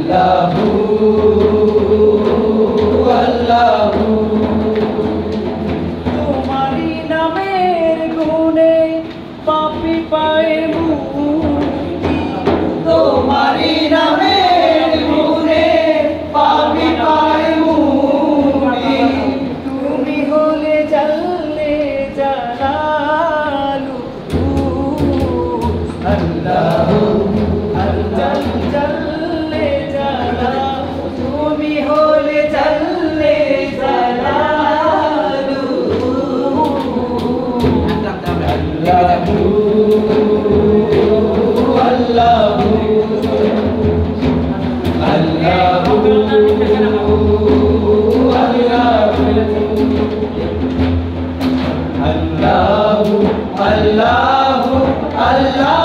আল্লাহু আল্লাহু তোমারি নামের গুণে পাপী পায়ে মুক্তি তোমারি নামের গুণে পাপী পায় মুক্তি তুমি হলে জাল্লে জালালু আল্লাহু জাল্লে জালালু তুমি হলে জাল্লে জালালু আল্লাহু আল্লাহু আল্লাহু আল্লাহু আল্লাহু